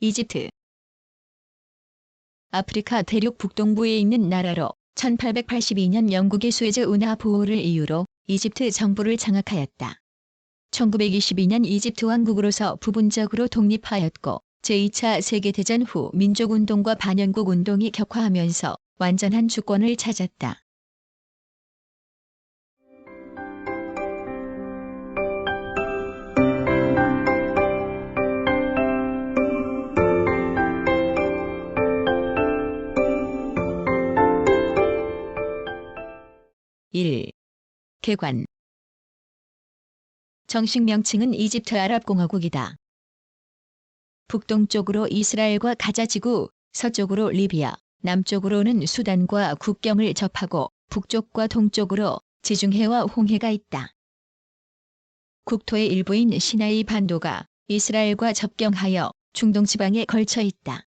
이집트. 아프리카 대륙 북동부에 있는 나라로 1882년 영국의 수에즈 운하 보호를 이유로 이집트 정부를 장악하였다. 1922년 이집트 왕국으로서 부분적으로 독립하였고 제2차 세계대전 후 민족운동과 반영국 운동이 격화하면서 완전한 주권을 찾았다. (1) 개관. 정식 명칭은 이집트 아랍공화국이다. 북동쪽으로 이스라엘과 가자지구, 서쪽으로 리비아, 남쪽으로는 수단과 국경을 접하고 북쪽과 동쪽으로 지중해와 홍해가 있다. 국토의 일부인 시나이 반도가 이스라엘과 접경하여 중동 지방에 걸쳐 있다.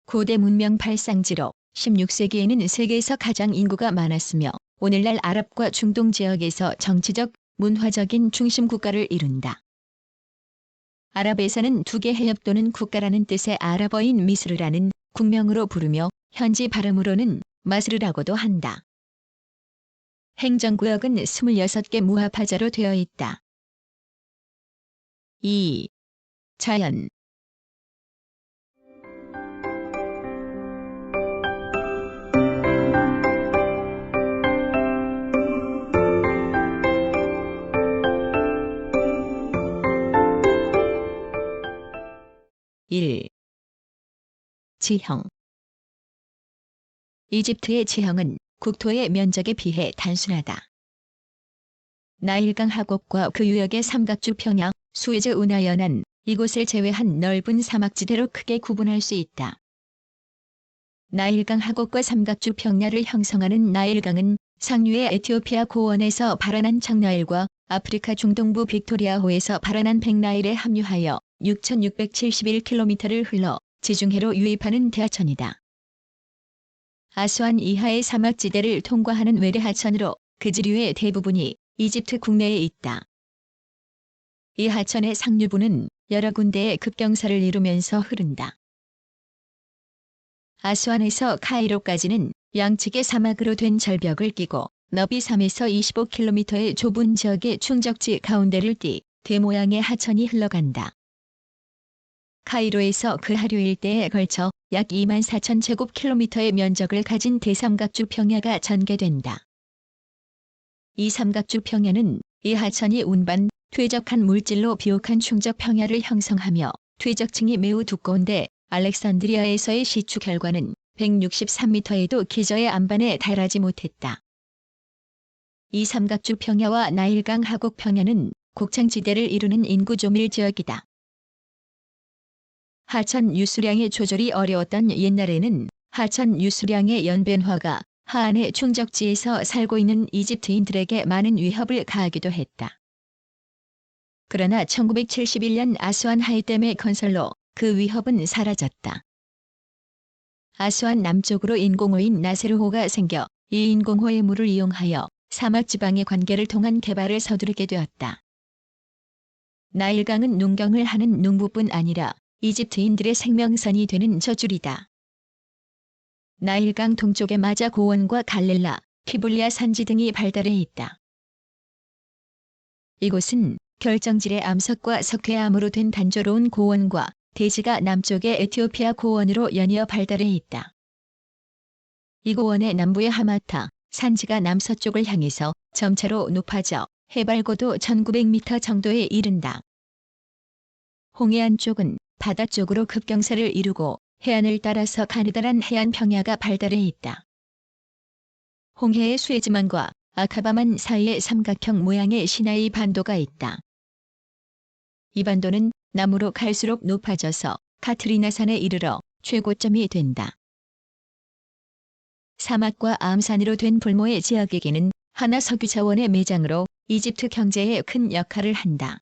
고대 문명 발상지로 16세기에는 세계에서 가장 인구가 많았으며 오늘날 아랍과 중동 지역에서 정치적, 문화적인 중심 국가를 이룬다. 아랍에서는 두 개 해협 또는 국가라는 뜻의 아랍어인 미스르라는 국명으로 부르며 현지 발음으로는 마스르라고도 한다. 행정구역은 26개 무하파자로 되어 있다. 2. 자연. (1) 지형. 이집트의 지형은 국토의 면적에 비해 단순하다. 나일강 하곡과 그 유역의 삼각주 평야, 수에즈 운하 연안, 이곳을 제외한 넓은 사막지대로 크게 구분할 수 있다. 나일강 하곡과 삼각주 평야를 형성하는 나일강은 상류의 에티오피아 고원에서 발원한 청나일과 아프리카 중동부 빅토리아호에서 발원한 백나일에 합류하여 6,671km를 흘러 지중해로 유입하는 대하천이다. 아수안 이하의 사막지대를 통과하는 외래하천으로 그 지류의 대부분이 이집트 국내에 있다. 이 하천의 상류부는 여러 군데의 급경사를 이루면서 흐른다. 아수안에서 카이로까지는 양측의 사막으로 된 절벽을 끼고 너비 3에서 25km의 좁은 지역의 충적지 가운데를 띠 대 모양의 하천이 흘러간다. 카이로에서 그 하류 일대에 걸쳐 약 24,000제곱킬로미터의 면적을 가진 대삼각주 평야가 전개된다. 이 삼각주 평야는 이 하천이 운반, 퇴적한 물질로 비옥한 충적 평야를 형성하며 퇴적층이 매우 두꺼운데 알렉산드리아에서의 시추 결과는 163m에도 기저의 안반에 달하지 못했다. 이 삼각주 평야와 나일강 하곡 평야는 곡창지대를 이루는 인구 조밀 지역이다. 하천 유수량의 조절이 어려웠던 옛날에는 하천 유수량의 연변화가 하안의 충적지에서 살고 있는 이집트인들에게 많은 위협을 가하기도 했다. 그러나 1971년 아수안 하이댐의 건설로 그 위협은 사라졌다. 아수안 남쪽으로 인공호인 나세르호가 생겨 이 인공호의 물을 이용하여 사막지방의 관계를 통한 개발을 서두르게 되었다. 나일강은 농경을 하는 농부뿐 아니라 이집트인들의 생명선이 되는 젖줄이다. 나일강 동쪽에 마자 고원과 갈렐라, 키블리아 산지 등이 발달해 있다. 이곳은 결정질의 암석과 석회암으로 된 단조로운 고원과 대지가 남쪽의 에티오피아 고원으로 연이어 발달해 있다. 이 고원의 남부의 하마타, 산지가 남서쪽을 향해서 점차로 높아져 해발 고도 1900m 정도에 이른다. 홍해 안쪽은 바다 쪽으로 급경사를 이루고 해안을 따라서 가느다란 해안 평야가 발달해 있다. 홍해의 수에즈만과 아카바만 사이에 삼각형 모양의 시나이 반도가 있다. 이 반도는 남으로 갈수록 높아져서 카트리나산에 이르러 최고점이 된다. 사막과 암산으로 된 불모의 지역에게는 하나 석유 자원의 매장으로 이집트 경제에 큰 역할을 한다.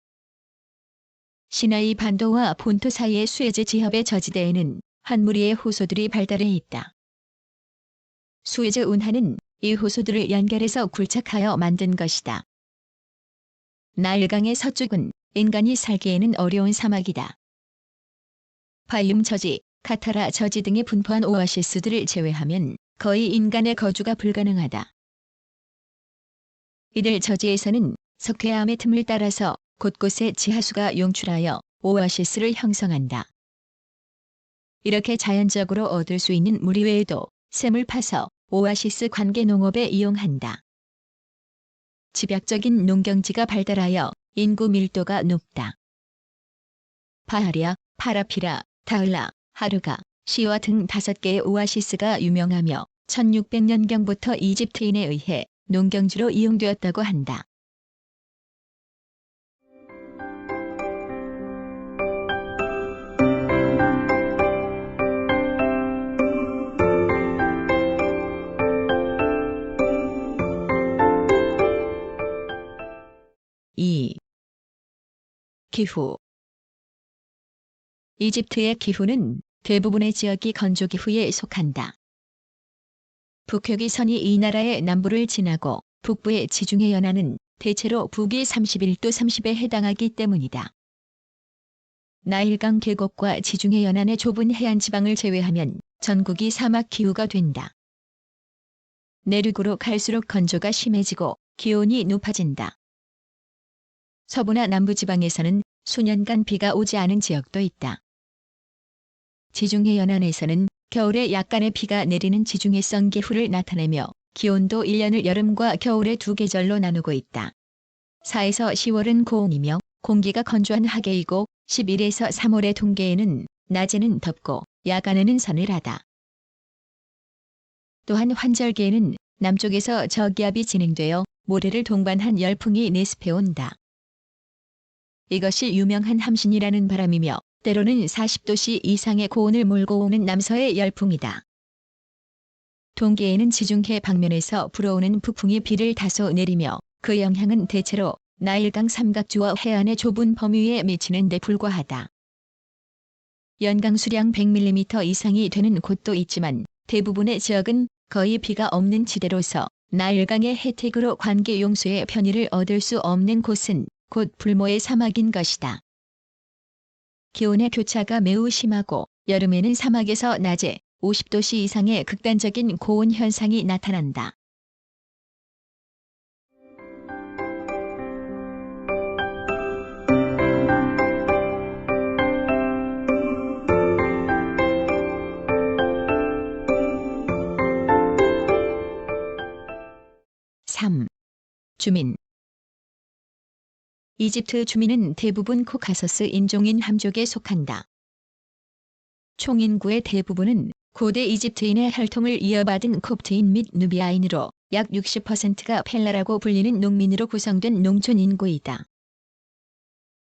시나이 반도와 본토 사이의 수에즈 지합의 저지대에는 한 무리의 호소들이 발달해 있다. 수에즈 운하는 이 호소들을 연결해서 굴착하여 만든 것이다. 나일강의 서쪽은 인간이 살기에는 어려운 사막이다. 바이움 저지, 카타라 저지 등에 분포한 오아시스들을 제외하면 거의 인간의 거주가 불가능하다. 이들 저지에서는 석회암의 틈을 따라서 곳곳에 지하수가涌출하여 오아시스를 형성한다. 이렇게 자연적으로 얻을 수 있는 물 이외에도 샘을 파서 오아시스 관계 농업에 이용한다. 집약적인 농경지가 발달하여 인구 밀도가 높다. 바하리아, 파라피라, 다을라, 하르가, 시와 등 5개의 오아시스가 유명하며 1600년경부터 이집트인에 의해 농경지로 이용되었다고 한다. 기후. 이집트의 기후는 대부분의 지역이 건조기후에 속한다. 북핵의 선이 이 나라의 남부를 지나고 북부의 지중해 연안은 대체로 북위 31도 30에 해당하기 때문이다. 나일강 계곡과 지중해 연안의 좁은 해안 지방을 제외하면 전국이 사막 기후가 된다. 내륙으로 갈수록 건조가 심해지고 기온이 높아진다. 서부나 남부 지방에서는 수년간 비가 오지 않은 지역도 있다. 지중해 연안에서는 겨울에 약간의 비가 내리는 지중해성 기후를 나타내며 기온도 1년을 여름과 겨울의 두 계절로 나누고 있다. 4에서 10월은 고온이며 공기가 건조한 하계이고 11에서 3월의 동계에는 낮에는 덥고 야간에는 서늘하다. 또한 환절기에는 남쪽에서 저기압이 진행되어 모래를 동반한 열풍이 내습해온다. 이것이 유명한 함신이라는 바람이며 때로는 40도씨 이상의 고온을 몰고 오는 남서의 열풍이다. 동계에는 지중해 방면에서 불어오는 북풍이 비를 다소 내리며 그 영향은 대체로 나일강 삼각주와 해안의 좁은 범위에 미치는 데 불과하다. 연강 수량 100mm 이상이 되는 곳도 있지만 대부분의 지역은 거의 비가 없는 지대로서 나일강의 혜택으로 관계 용수의 편의를 얻을 수 없는 곳은 곧 불모의 사막인 것이다. 기온의 교차가 매우 심하고 여름에는 사막에서 낮에 50도씨 이상의 극단적인 고온 현상이 나타난다. 주민. 이집트 주민은 대부분 코카서스 인종인 함족에 속한다. 총인구의 대부분은 고대 이집트인의 혈통을 이어받은 콥트인 및 누비아인으로 약 60%가 펠라라고 불리는 농민으로 구성된 농촌 인구이다.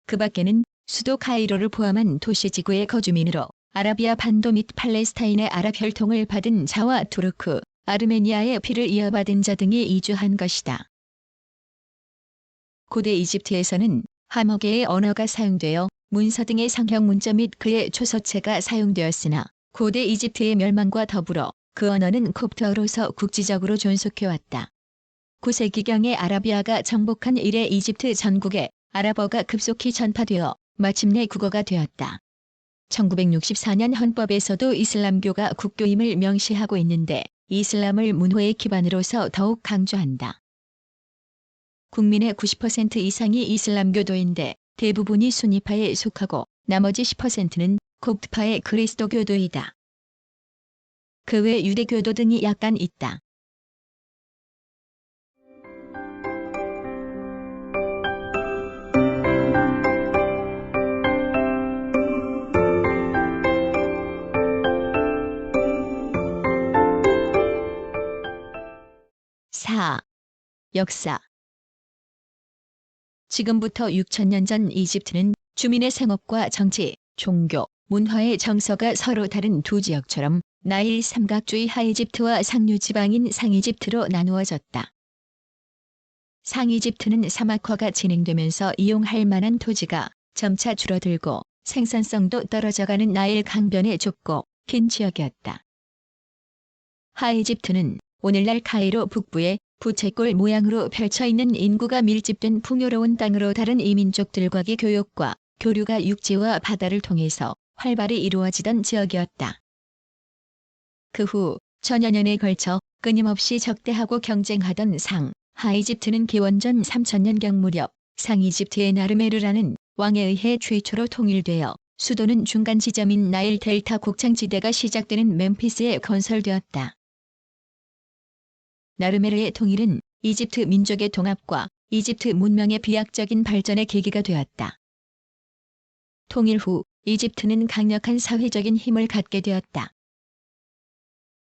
그 밖에는 수도 카이로를 포함한 도시지구의 거주민으로 아라비아 반도 및 팔레스타인의 아랍 혈통을 받은 자와 투르크, 아르메니아의 피를 이어받은 자 등이 이주한 것이다. 고대 이집트에서는 하머계의 언어가 사용되어 문서 등의 상형 문자 및 그의 초서체가 사용되었으나 고대 이집트의 멸망과 더불어 그 언어는 콥트어로서 국지적으로 존속해왔다. 9세기경에 아라비아가 정복한 이래 이집트 전국에 아랍어가 급속히 전파되어 마침내 국어가 되었다. 1964년 헌법에서도 이슬람교가 국교임을 명시하고 있는데 이슬람을 문호의 기반으로서 더욱 강조한다. 국민의 90% 이상이 이슬람교도인데 대부분이 수니파에 속하고 나머지 10%는 콥트파의 그리스도교도이다. 그 외 유대교도 등이 약간 있다. 역사. 지금부터 6천년 전 이집트는 주민의 생업과 정치, 종교, 문화의 정서가 서로 다른 두 지역처럼 나일 삼각주의 하이집트와 상류지방인 상이집트로 나누어졌다. 상이집트는 사막화가 진행되면서 이용할 만한 토지가 점차 줄어들고 생산성도 떨어져가는 나일 강변에 좁고 긴 지역이었다. 하이집트는 오늘날 카이로 북부에 부채꼴 모양으로 펼쳐있는 인구가 밀집된 풍요로운 땅으로 다른 이민족들과의 교역과 교류가 육지와 바다를 통해서 활발히 이루어지던 지역이었다. 그 후 천여 년에 걸쳐 끊임없이 적대하고 경쟁하던 하이집트는 기원전 3000년경 무렵 상이집트의 나르메르라는 왕에 의해 최초로 통일되어 수도는 중간 지점인 나일 델타 곡창지대가 시작되는 멤피스에 건설되었다. 나르메르의 통일은 이집트 민족의 통합과 이집트 문명의 비약적인 발전의 계기가 되었다. 통일 후 이집트는 강력한 사회적인 힘을 갖게 되었다.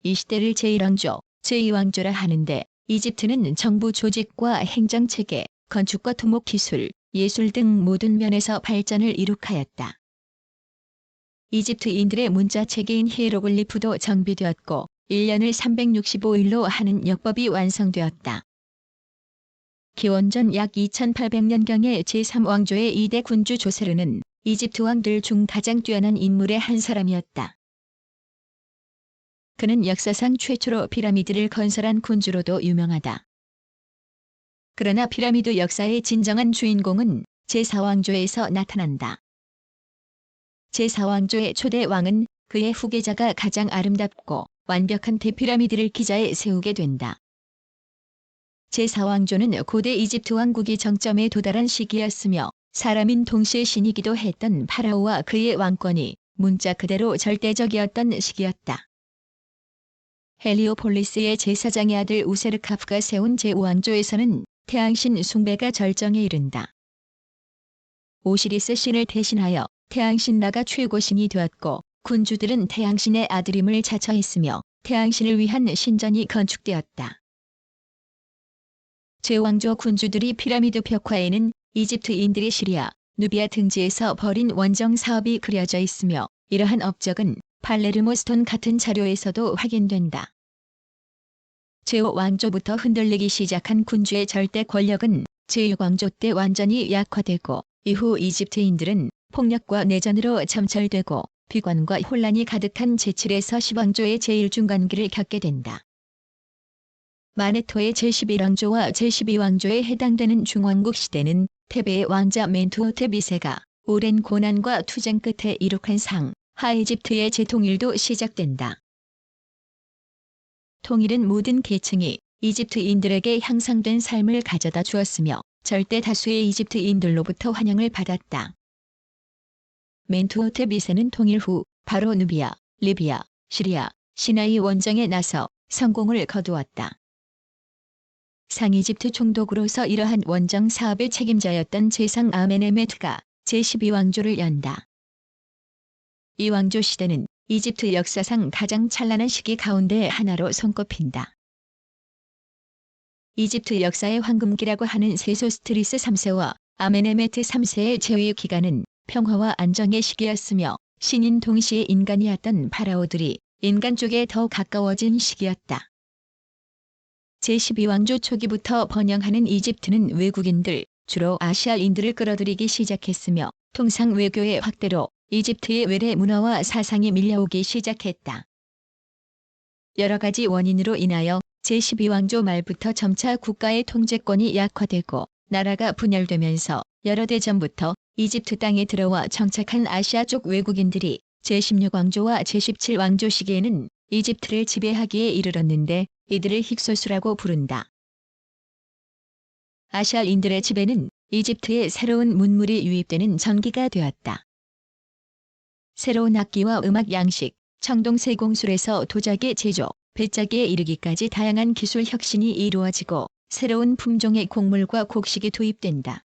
이 시대를 제1왕조, 제2왕조라 하는데 이집트는 정부 조직과 행정체계, 건축과 토목기술, 예술 등 모든 면에서 발전을 이룩하였다. 이집트인들의 문자체계인 히에로글리프도 정비되었고 1년을 365일로 하는 역법이 완성되었다. 기원전 약 2800년경에 제3왕조의 2대 군주 조세르는 이집트 왕들 중 가장 뛰어난 인물의 한 사람이었다. 그는 역사상 최초로 피라미드를 건설한 군주로도 유명하다. 그러나 피라미드 역사의 진정한 주인공은 제4왕조에서 나타난다. 제4왕조의 초대 왕은 그의 후계자가 가장 아름답고 완벽한 대피라미드를 기자에 세우게 된다. 제4왕조는 고대 이집트 왕국이 정점에 도달한 시기였으며 사람인 동시에 신이기도 했던 파라오와 그의 왕권이 문자 그대로 절대적이었던 시기였다. 헬리오폴리스의 제사장의 아들 우세르카프가 세운 제5왕조에서는 태양신 숭배가 절정에 이른다. 오시리스 신을 대신하여 태양신 라가 최고신이 되었고 군주들은 태양신의 아들임을 자처했으며 태양신을 위한 신전이 건축되었다. 제5왕조 군주들이 피라미드 벽화에는 이집트인들이 시리아, 누비아 등지에서 벌인 원정 사업이 그려져 있으며 이러한 업적은 팔레르모 스톤 같은 자료에서도 확인된다. 제5왕조부터 흔들리기 시작한 군주의 절대 권력은 제6왕조 때 완전히 약화되고 이후 이집트인들은 폭력과 내전으로 점철되고 비관과 혼란이 가득한 제7에서 10왕조의 제1중간기를 겪게 된다. 마네토의 제11왕조와 제12왕조에 해당되는 중왕국 시대는 테베의 왕자 멘투호텝 2세가 오랜 고난과 투쟁 끝에 이룩한 하이집트의 재통일도 시작된다. 통일은 모든 계층이 이집트인들에게 향상된 삶을 가져다 주었으며 절대 다수의 이집트인들로부터 환영을 받았다. 멘투호텝 2세는 통일 후 바로 누비아, 리비아, 시리아, 시나이 원정에 나서 성공을 거두었다. 상이집트 총독으로서 이러한 원정 사업의 책임자였던 제상 아멘에메트가 제12왕조를 연다. 이 왕조 시대는 이집트 역사상 가장 찬란한 시기 가운데 하나로 손꼽힌다. 이집트 역사의 황금기라고 하는 세소스트리스 3세와 아멘에메트 3세의 재위 기간은 평화와 안정의 시기였으며 신인 동시에 인간이었던 파라오들이 인간 쪽에 더 가까워진 시기였다. 제12왕조 초기부터 번영하는 이집트는 외국인들, 주로 아시아인들을 끌어들이기 시작했으며 통상 외교의 확대로 이집트의 외래 문화와 사상이 밀려오기 시작했다. 여러 가지 원인으로 인하여 제12왕조 말부터 점차 국가의 통제권이 약화되고 나라가 분열되면서 여러 대 전부터 이집트 땅에 들어와 정착한 아시아 쪽 외국인들이 제16왕조와 제17왕조 시기에는 이집트를 지배하기에 이르렀는데 이들을 힉소스라고 부른다. 아시아인들의 지배는 이집트에 새로운 문물이 유입되는 전기가 되었다. 새로운 악기와 음악 양식, 청동세공술에서 도자기 제조, 배짜기에 이르기까지 다양한 기술 혁신이 이루어지고 새로운 품종의 곡물과 곡식이 도입된다.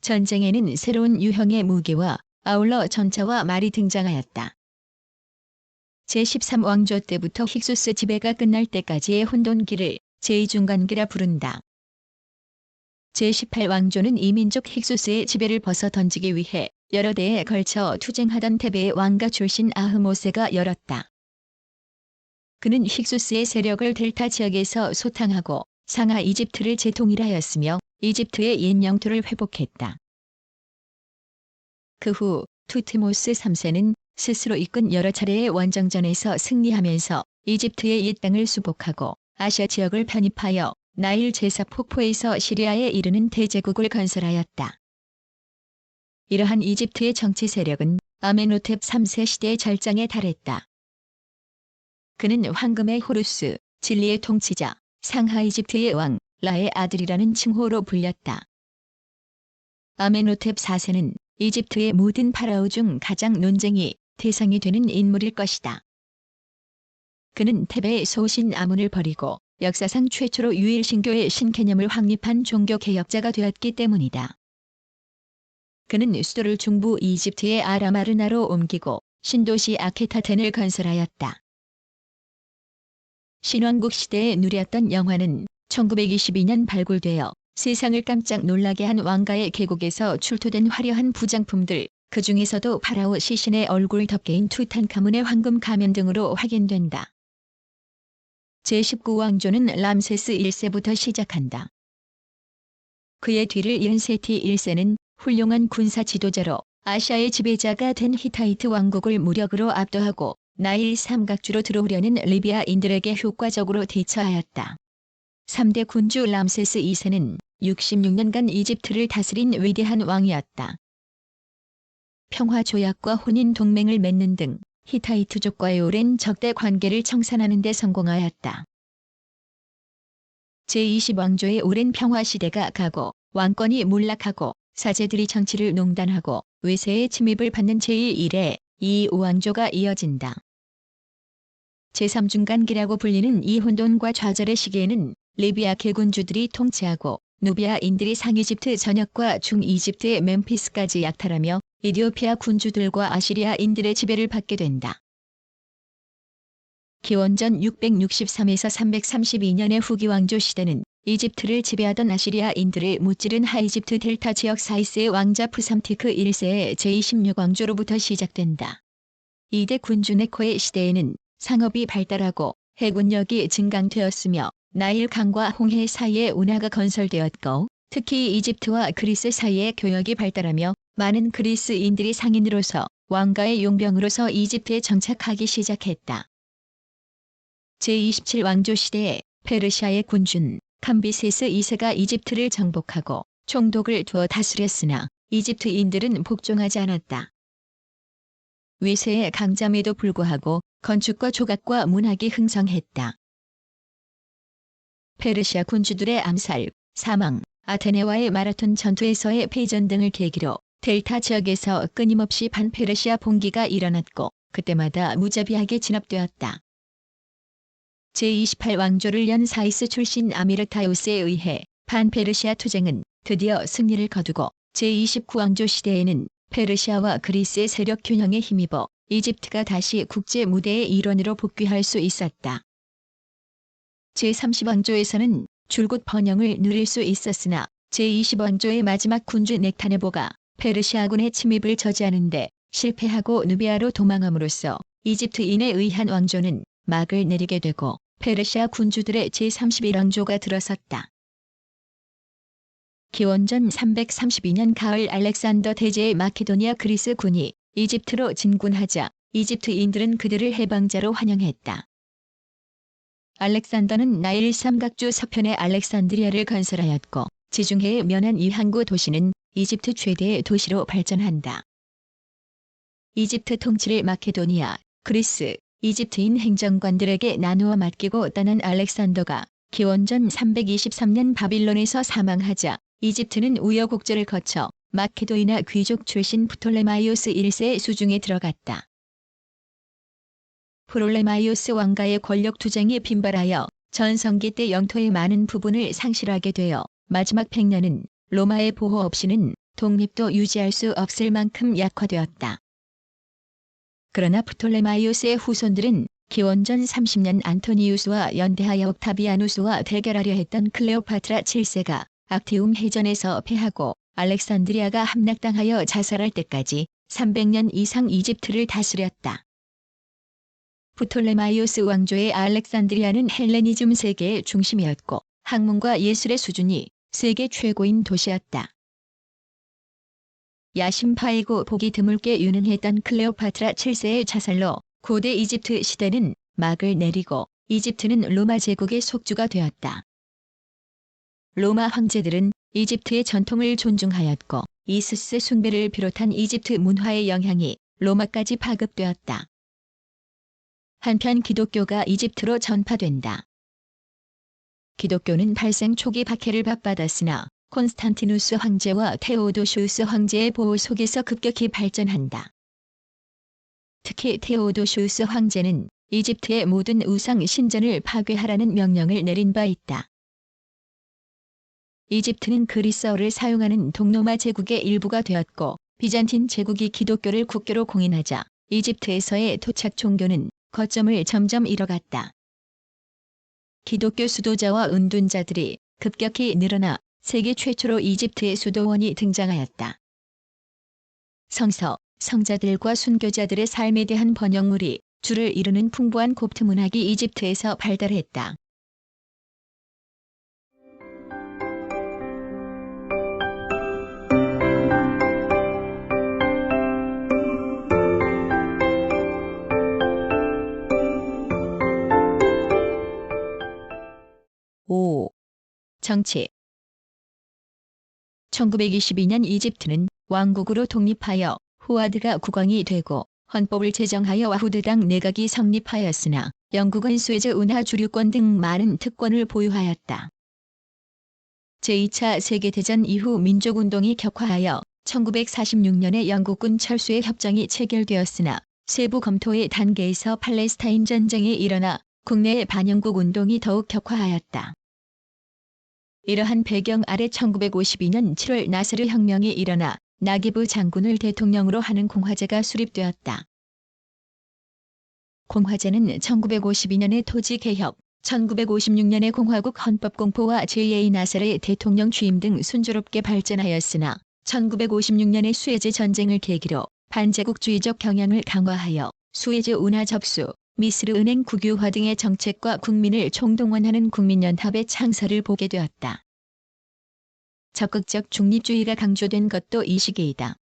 전쟁에는 새로운 유형의 무기와 아울러 전차와 말이 등장하였다. 제13왕조 때부터 힉소스 지배가 끝날 때까지의 혼돈기를 제2중간기라 부른다. 제18왕조는 이민족 힉소스의 지배를 벗어 던지기 위해 여러 대에 걸쳐 투쟁하던 테베의 왕가 출신 아흐모세가 열었다. 그는 힉소스의 세력을 델타 지역에서 소탕하고 상하 이집트를 재통일하였으며 이집트의 옛 영토를 회복했다. 그 후 투트모스 3세는 스스로 이끈 여러 차례의 원정전에서 승리하면서 이집트의 옛 땅을 수복하고 아시아 지역을 편입하여 나일 제사 폭포에서 시리아에 이르는 대제국을 건설하였다. 이러한 이집트의 정치 세력은 아멘호텝 3세 시대의 절정에 달했다. 그는 황금의 호루스, 진리의 통치자, 상하 이집트의 왕, 라의 아들이라는 칭호로 불렸다. 아멘호텝 4세는 이집트의 모든 파라오 중 가장 논쟁이 대상이 되는 인물일 것이다. 그는 테베의 소신 아문을 버리고 역사상 최초로 유일 신교의 신개념을 확립한 종교 개혁자가 되었기 때문이다. 그는 수도를 중부 이집트의 아라마르나로 옮기고 신도시 아케타텐을 건설하였다. 신왕국 시대에 누렸던 영화는 1922년 발굴되어 세상을 깜짝 놀라게 한 왕가의 계곡에서 출토된 화려한 부장품들, 그 중에서도 파라오 시신의 얼굴 덮개인 투탄카문의 황금 가면 등으로 확인된다. 제19왕조는 람세스 1세부터 시작한다. 그의 뒤를 이은 세티 1세는 훌륭한 군사 지도자로 아시아의 지배자가 된 히타이트 왕국을 무력으로 압도하고 나일 삼각주로 들어오려는 리비아인들에게 효과적으로 대처하였다. 3대 군주 람세스 2세는 66년간 이집트를 다스린 위대한 왕이었다. 평화조약과 혼인동맹을 맺는 등 히타이트족과의 오랜 적대 관계를 청산하는 데 성공하였다. 제20왕조의 오랜 평화시대가 가고 왕권이 몰락하고 사제들이 정치를 농단하고 외세의 침입을 받는 제1의 이왕조가 이어진다. 제3중간기라고 불리는 이 혼돈과 좌절의 시기에는 리비아 개군주들이 통치하고 누비아인들이 상이집트 전역과 중이집트의 멤피스까지 약탈하며 이디오피아 군주들과 아시리아인들의 지배를 받게 된다. 기원전 663에서 332년의 후기 왕조 시대는 이집트를 지배하던 아시리아인들을 무찌른 하이집트 델타 지역 사이스의 왕자 푸삼티크 1세의 제26왕조로부터 시작된다. 이대 군주 네코의 시대에는 상업이 발달하고 해군력이 증강되었으며 나일 강과 홍해 사이에 운하가 건설되었고 특히 이집트와 그리스 사이에 교역이 발달하며 많은 그리스인들이 상인으로서 왕가의 용병으로서 이집트에 정착하기 시작했다. 제27왕조 시대에 페르시아의 군준 캄비세스 2세가 이집트를 정복하고 총독을 두어 다스렸으나 이집트인들은 복종하지 않았다. 외세의 강점에도 불구하고 건축과 조각과 문학이 흥성했다. 페르시아 군주들의 암살, 사망, 아테네와의 마라톤 전투에서의 패전 등을 계기로 델타 지역에서 끊임없이 반페르시아 봉기가 일어났고 그때마다 무자비하게 진압되었다. 제28왕조를 연 사이스 출신 아미르타우스에 의해 반페르시아 투쟁은 드디어 승리를 거두고 제29왕조 시대에는 페르시아와 그리스의 세력 균형에 힘입어 이집트가 다시 국제 무대의 일원으로 복귀할 수 있었다. 제30왕조에서는 줄곧 번영을 누릴 수 있었으나 제20왕조의 마지막 군주 넥타네보가 페르시아군의 침입을 저지하는 데 실패하고 누비아로 도망함으로써 이집트인에 의한 왕조는 막을 내리게 되고 페르시아 군주들의 제31왕조가 들어섰다. 기원전 332년 가을 알렉산더 대제의 마케도니아 그리스 군이 이집트로 진군하자 이집트인들은 그들을 해방자로 환영했다. 알렉산더는 나일 삼각주 서편의 알렉산드리아를 건설하였고 지중해에 면한 이 항구 도시는 이집트 최대의 도시로 발전한다. 이집트 통치를 마케도니아, 그리스, 이집트인 행정관들에게 나누어 맡기고 떠난 알렉산더가 기원전 323년 바빌론에서 사망하자 이집트는 우여곡절을 거쳐 마케도니아 귀족 출신 프톨레마이오스 1세의 수중에 들어갔다. 프톨레마이오스 왕가의 권력 투쟁이 빈발하여 전성기 때 영토의 많은 부분을 상실하게 되어 마지막 100년은 로마의 보호 없이는 독립도 유지할 수 없을 만큼 약화되었다. 그러나 프톨레마이오스의 후손들은 기원전 30년 안토니우스와 연대하여 옥타비아누스와 대결하려 했던 클레오파트라 7세가 악티움 해전에서 패하고 알렉산드리아가 함락당하여 자살할 때까지 300년 이상 이집트를 다스렸다. 프톨레마이오스 왕조의 알렉산드리아는 헬레니즘 세계의 중심이었고 학문과 예술의 수준이 세계 최고인 도시였다. 야심파이고 보기 드물게 유능했던 클레오파트라 7세의 자살로 고대 이집트 시대는 막을 내리고 이집트는 로마 제국의 속주가 되었다. 로마 황제들은 이집트의 전통을 존중하였고 이시스 숭배를 비롯한 이집트 문화의 영향이 로마까지 파급되었다. 한편 기독교가 이집트로 전파된다. 기독교는 발생 초기 박해를 받았으나 콘스탄티누스 황제와 테오도시우스 황제의 보호 속에서 급격히 발전한다. 특히 테오도시우스 황제는 이집트의 모든 우상 신전을 파괴하라는 명령을 내린 바 있다. 이집트는 그리스어를 사용하는 동로마 제국의 일부가 되었고 비잔틴 제국이 기독교를 국교로 공인하자 이집트에서의 토착 종교는 거점을 점점 잃어갔다. 기독교 수도자와 운둔자들이 급격히 늘어나 세계 최초로 이집트의 수도원이 등장하였다. 성서, 성자들과 순교자들의 삶에 대한 번역물이 주를 이루는 풍부한 콥트 문학이 이집트에서 발달했다. 정치 1922년 이집트는 왕국으로 독립하여 후아드가 국왕이 되고 헌법을 제정하여 와후드당 내각이 성립하였으나 영국은 수에즈 운하 주류권 등 많은 특권을 보유하였다. 제2차 세계대전 이후 민족운동이 격화하여 1946년에 영국군 철수의 협정이 체결되었으나 세부 검토의 단계에서 팔레스타인 전쟁이 일어나 국내의 반영국 운동이 더욱 격화하였다. 이러한 배경 아래 1952년 7월 나세르 혁명이 일어나 나기브 장군을 대통령으로 하는 공화제가 수립되었다. 공화제는 1952년의 토지개혁, 1956년의 공화국 헌법 공포와 제2 나세르의 대통령 취임 등 순조롭게 발전하였으나 1956년의 수에즈 전쟁을 계기로 반제국주의적 경향을 강화하여 수에즈 운하 접수, 미스르 은행 국유화 등의 정책과 국민을 총동원하는 국민연합의 창설을 보게 되었다. 적극적 중립주의가 강조된 것도 이 시기이다.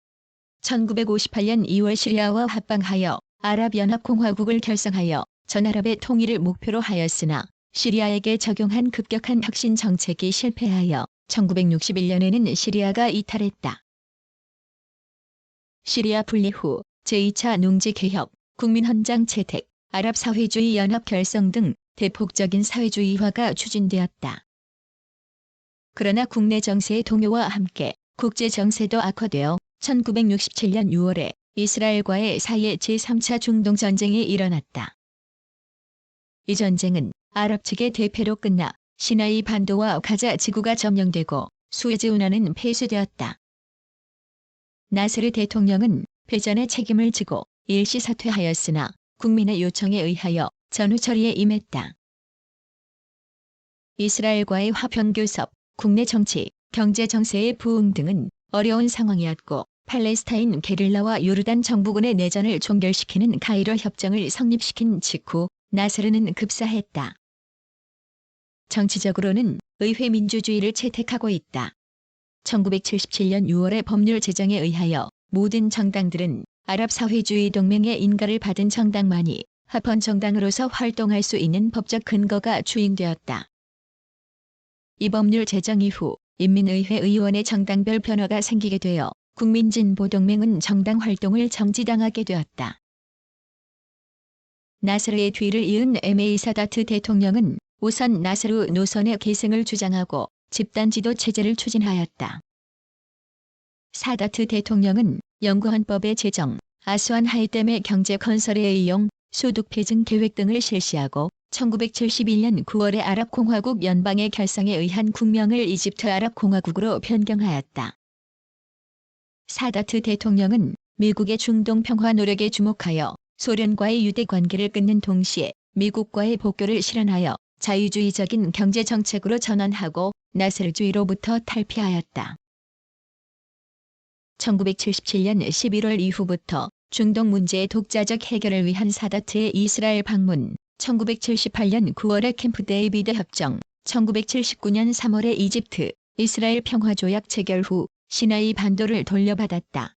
1958년 2월 시리아와 합방하여 아랍연합공화국을 결성하여 전아랍의 통일을 목표로 하였으나 시리아에게 적용한 급격한 혁신 정책이 실패하여 1961년에는 시리아가 이탈했다. 시리아 분리 후 제2차 농지개혁, 국민헌장 채택, 아랍 사회주의 연합 결성 등 대폭적인 사회주의화가 추진되었다. 그러나 국내 정세의 동요와 함께 국제 정세도 악화되어 1967년 6월에 이스라엘과의 사이에 제3차 중동 전쟁이 일어났다. 이 전쟁은 아랍 측의 대패로 끝나 시나이 반도와 가자 지구가 점령되고 수에즈 운하는 폐쇄되었다. 나세르 대통령은 패전의 책임을 지고 일시 사퇴하였으나 국민의 요청에 의하여 전후 처리에 임했다. 이스라엘과의 화평 교섭, 국내 정치, 경제 정세의 부흥 등은 어려운 상황이었고 팔레스타인 게릴라와 요르단 정부군의 내전을 종결시키는 가이로 협정을 성립시킨 직후 나세르는 급사했다. 정치적으로는 의회 민주주의를 채택하고 있다. 1977년 6월의 법률 제정에 의하여 모든 정당들은 아랍 사회주의 동맹의 인가를 받은 정당만이 합헌 정당으로서 활동할 수 있는 법적 근거가 추인되었다. 이 법률 제정 이후 인민의회 의원의 정당별 변화가 생기게 되어 국민진보동맹은 정당 활동을 정지당하게 되었다. 나세르의 뒤를 이은 MA 사다트 대통령은 우선 나세르 노선의 계승을 주장하고 집단 지도 체제를 추진하였다. 사다트 대통령은 영구 헌법의 제정, 아스완 하이댐의 경제 건설의 이용, 소득 배증 계획 등을 실시하고 1971년 9월에 아랍공화국 연방의 결성에 의한 국명을 이집트 아랍공화국으로 변경하였다. 사다트 대통령은 미국의 중동 평화 노력에 주목하여 소련과의 유대 관계를 끊는 동시에 미국과의 복교를 실현하여 자유주의적인 경제 정책으로 전환하고 나세르주의로부터 탈피하였다. 1977년 11월 이후부터 중동 문제의 독자적 해결을 위한 사다트의 이스라엘 방문, 1978년 9월의 캠프 데이비드 협정, 1979년 3월의 이집트, 이스라엘 평화조약 체결 후 시나이 반도를 돌려받았다.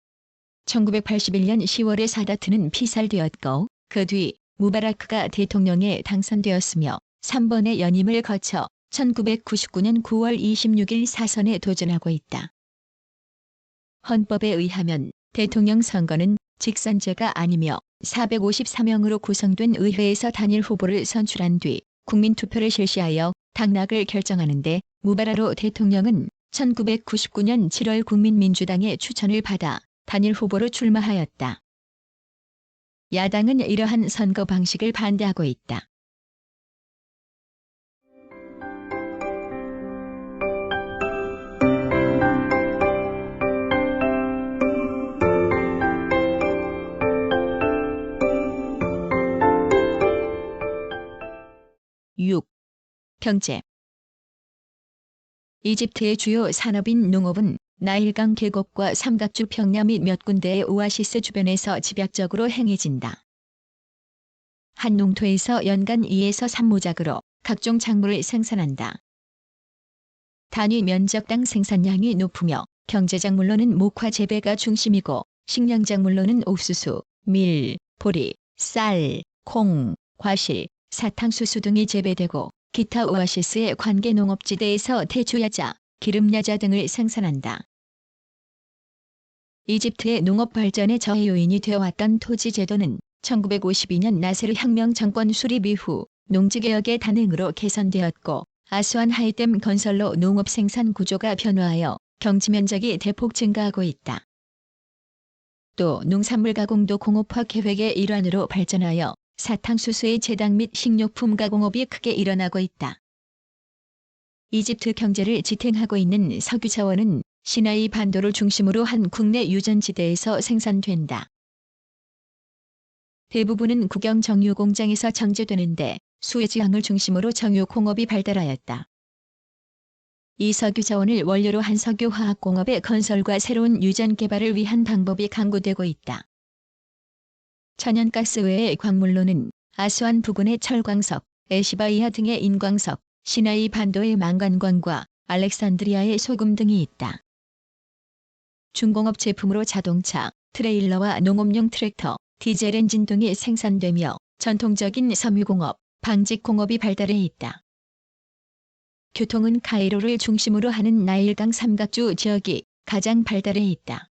1981년 10월에 사다트는 피살되었고 그 뒤 무바라크가 대통령에 당선되었으며 3번의 연임을 거쳐 1999년 9월 26일 사선에 도전하고 있다. 헌법에 의하면 대통령 선거는 직선제가 아니며 454명으로 구성된 의회에서 단일 후보를 선출한 뒤 국민투표를 실시하여 당락을 결정하는 데 무바라로 대통령은 1999년 7월 국민민주당의 추천을 받아 단일 후보로 출마하였다. 야당은 이러한 선거 방식을 반대하고 있다. 경제. 이집트의 주요 산업인 농업은 나일강 계곡과 삼각주 평야 및 몇 군데의 오아시스 주변에서 집약적으로 행해진다. 한 농토에서 연간 2에서 3모작으로 각종 작물을 생산한다. 단위 면적당 생산량이 높으며 경제작물로는 목화 재배가 중심이고 식량작물로는 옥수수, 밀, 보리, 쌀, 콩, 과실, 사탕수수 등이 재배되고 기타 오아시스의 관계 농업지대에서 대추야자, 기름야자 등을 생산한다. 이집트의 농업 발전의 저해 요인이 되어왔던 토지 제도는 1952년 나세르 혁명 정권 수립 이후 농지개혁의 단행으로 개선되었고 아스완 하이댐 건설로 농업 생산 구조가 변화하여 경지 면적이 대폭 증가하고 있다. 또 농산물 가공도 공업화 계획의 일환으로 발전하여 사탕수수의 제당 및 식료품 가공업이 크게 일어나고 있다. 이집트 경제를 지탱하고 있는 석유 자원은 시나이 반도를 중심으로 한 국내 유전지대에서 생산된다. 대부분은 국영 정유 공장에서 정제되는데 수에즈항을 중심으로 정유 공업이 발달하였다. 이 석유 자원을 원료로 한 석유 화학 공업의 건설과 새로운 유전 개발을 위한 방법이 강구되고 있다. 천연가스 외의 광물로는 아스완 부근의 철광석, 에시바이아 등의 인광석, 시나이 반도의 망간광과 알렉산드리아의 소금 등이 있다. 중공업 제품으로 자동차, 트레일러와 농업용 트랙터, 디젤 엔진 등이 생산되며 전통적인 섬유공업, 방직공업이 발달해 있다. 교통은 카이로를 중심으로 하는 나일강 삼각주 지역이 가장 발달해 있다.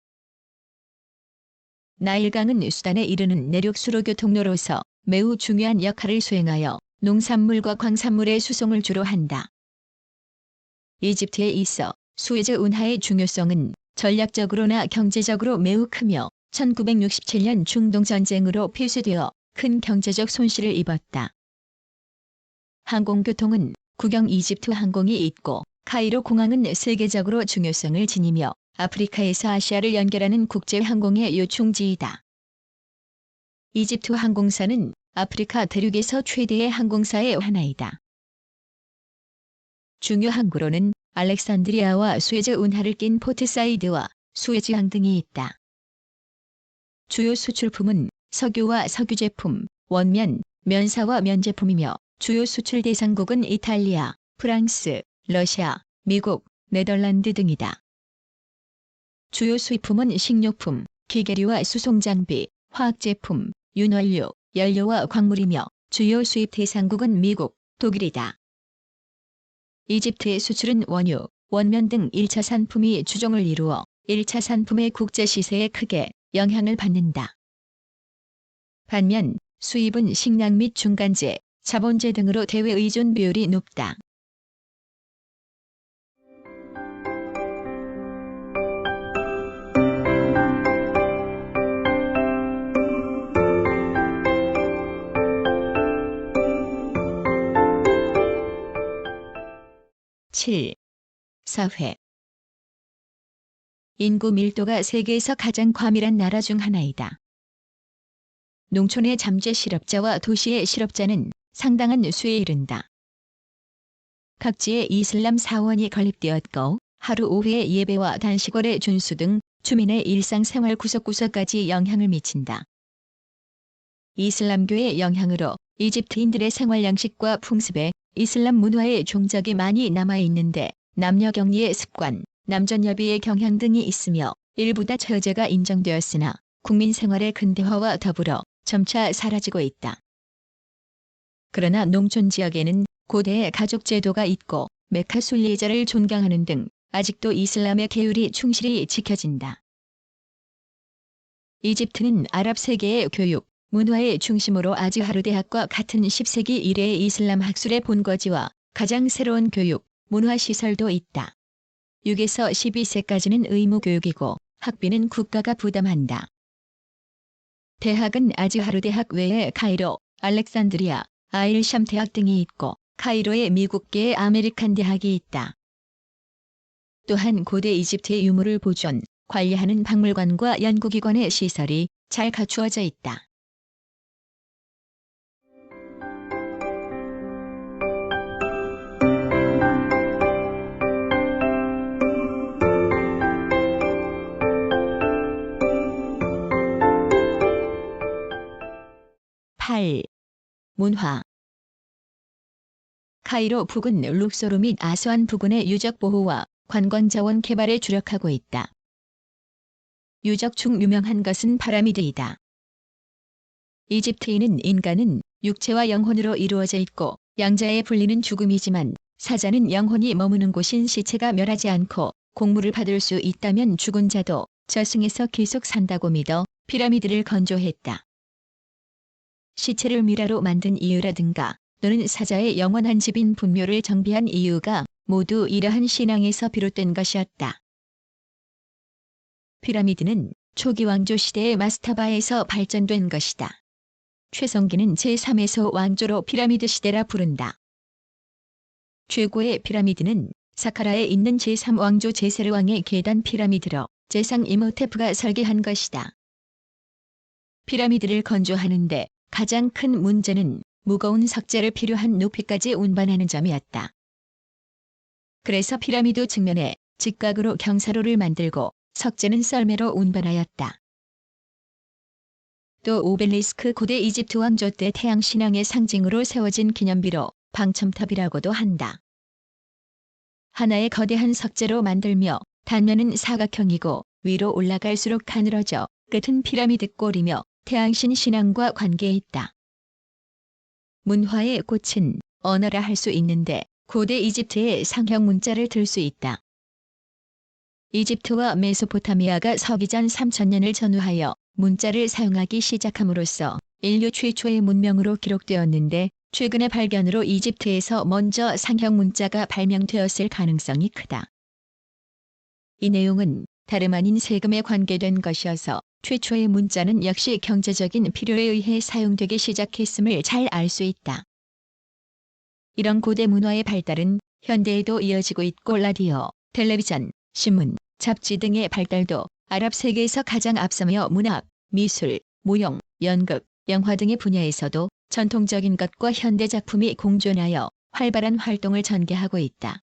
나일강은 수단에 이르는 내륙 수로 교통로로서 매우 중요한 역할을 수행하여 농산물과 광산물의 수송을 주로 한다. 이집트에 있어 수에즈 운하의 중요성은 전략적으로나 경제적으로 매우 크며 1967년 중동전쟁으로 폐쇄되어 큰 경제적 손실을 입었다. 항공교통은 국영 이집트 항공이 있고 카이로 공항은 세계적으로 중요성을 지니며 아프리카에서 아시아를 연결하는 국제 항공의 요충지이다. 이집트 항공사는 아프리카 대륙에서 최대의 항공사의 하나이다. 중요 항구로는 알렉산드리아와 수에즈 운하를 낀 포트사이드와 수에즈항 등이 있다. 주요 수출품은 석유와 석유 제품, 원면, 면사와 면제품이며 주요 수출 대상국은 이탈리아, 프랑스, 러시아, 미국, 네덜란드 등이다. 주요 수입품은 식료품, 기계류와 수송장비, 화학제품, 윤활유, 연료와 광물이며 주요 수입 대상국은 미국, 독일이다. 이집트의 수출은 원유, 원면 등 1차 산품이 주종을 이루어 1차 산품의 국제 시세에 크게 영향을 받는다. 반면 수입은 식량 및 중간재, 자본재 등으로 대외 의존 비율이 높다. 사회. 인구 밀도가 세계에서 가장 과밀한 나라 중 하나이다. 농촌의 잠재 실업자와 도시의 실업자는 상당한 수에 이른다. 각지에 이슬람 사원이 건립되었고 하루 5회 예배와 단식월의 준수 등 주민의 일상생활 구석구석까지 영향을 미친다. 이슬람교의 영향으로 이집트인들의 생활 양식과 풍습에 이슬람 문화의 종적이 많이 남아있는데 남녀 격리의 습관, 남존여비의 경향 등이 있으며 일부 다처제가 인정되었으나 국민 생활의 근대화와 더불어 점차 사라지고 있다. 그러나 농촌 지역에는 고대의 가족 제도가 있고 메카 순례자를 존경하는 등 아직도 이슬람의 계율이 충실히 지켜진다. 이집트는 아랍 세계의 교육, 문화의 중심으로 아즈하르 대학과 같은 10세기 이래의 이슬람 학술의 본거지와 가장 새로운 교육, 문화 시설도 있다. 6에서 12세까지는 의무 교육이고 학비는 국가가 부담한다. 대학은 아즈하르 대학 외에 카이로, 알렉산드리아, 아일샴 대학 등이 있고 카이로에 미국계의 아메리칸 대학이 있다. 또한 고대 이집트의 유물을 보존, 관리하는 박물관과 연구기관의 시설이 잘 갖추어져 있다. 문화. 카이로 북은 룩소르 및 아스완 부근의 유적 보호와 관광자원 개발에 주력하고 있다. 유적 중 유명한 것은 피라미드이다. 이집트인은 인간은 육체와 영혼으로 이루어져 있고 양자에 분리는 죽음이지만 사자는 영혼이 머무는 곳인 시체가 멸하지 않고 공물을 받을 수 있다면 죽은 자도 저승에서 계속 산다고 믿어 피라미드를 건조했다. 시체를 미라로 만든 이유라든가 또는 사자의 영원한 집인 분묘를 정비한 이유가 모두 이러한 신앙에서 비롯된 것이었다. 피라미드는 초기 왕조 시대의 마스타바에서 발전된 것이다. 최성기는 제3에서 왕조로 피라미드 시대라 부른다. 최고의 피라미드는 사카라에 있는 제3왕조 제세르왕의 계단 피라미드로 제상 이모테프가 설계한 것이다. 피라미드를 건조하는데 가장 큰 문제는 무거운 석재를 필요한 높이까지 운반하는 점이었다. 그래서 피라미드 측면에 직각으로 경사로를 만들고 석재는 썰매로 운반하였다. 또 오벨리스크 고대 이집트 왕조 때 태양 신앙의 상징으로 세워진 기념비로 방첨탑이라고도 한다. 하나의 거대한 석재로 만들며 단면은 사각형이고 위로 올라갈수록 가늘어져 끝은 피라미드 꼴이며 태양신 신앙과 관계있다. 문화의 꽃은 언어라 할 수 있는데 고대 이집트의 상형 문자를 들 수 있다. 이집트와 메소포타미아가 서기전 3000년을 전후하여 문자를 사용하기 시작함으로써 인류 최초의 문명으로 기록되었는데 최근의 발견으로 이집트에서 먼저 상형 문자가 발명되었을 가능성이 크다. 이 내용은 다름 아닌 세금에 관계된 것이어서 최초의 문자는 역시 경제적인 필요에 의해 사용되기 시작했음을 잘 알 수 있다. 이런 고대 문화의 발달은 현대에도 이어지고 있고 라디오, 텔레비전, 신문, 잡지 등의 발달도 아랍 세계에서 가장 앞서며 문학, 미술, 무용, 연극, 영화 등의 분야에서도 전통적인 것과 현대 작품이 공존하여 활발한 활동을 전개하고 있다.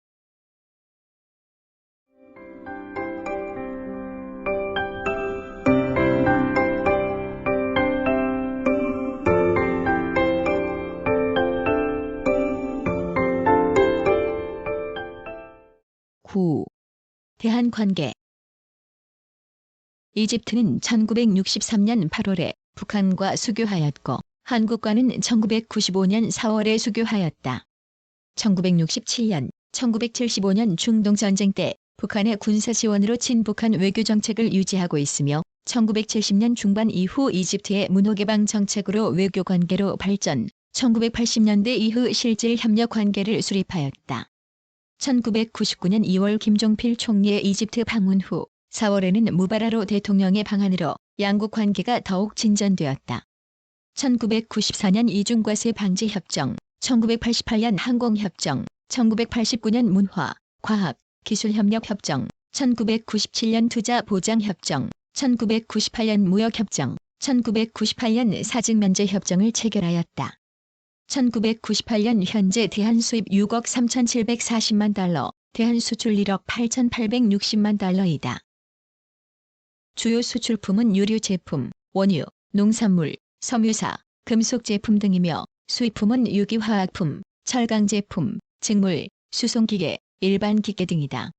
대한관계. 이집트는 1963년 8월에 북한과 수교하였고 한국과는 1995년 4월에 수교하였다. 1967년, 1975년 중동전쟁 때 북한의 군사 지원으로 친북한 외교정책을 유지하고 있으며 1970년 중반 이후 이집트의 문호개방 정책으로 외교관계로 발전, 1980년대 이후 실질 협력 관계를 수립하였다. 1999년 2월 김종필 총리의 이집트 방문 후 4월에는 무바라로 대통령의 방한으로 양국 관계가 더욱 진전되었다. 1994년 이중과세 방지 협정, 1988년 항공협정, 1989년 문화, 과학, 기술협력 협정, 1997년 투자보장협정, 1998년 무역협정, 1998년 사직면제협정을 체결하였다. 1998년 현재 대한 수입 6억 3,740만 달러, 대한 수출 1억 8,860만 달러이다. 주요 수출품은 유류 제품, 원유, 농산물, 섬유사, 금속 제품 등이며 수입품은 유기화학품, 철강 제품, 직물, 수송기계, 일반 기계 등이다.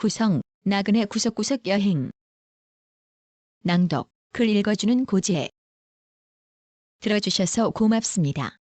구성, 나그네 구석구석 여행. 낭독, 글 읽어주는 고지혜. 들어주셔서 고맙습니다.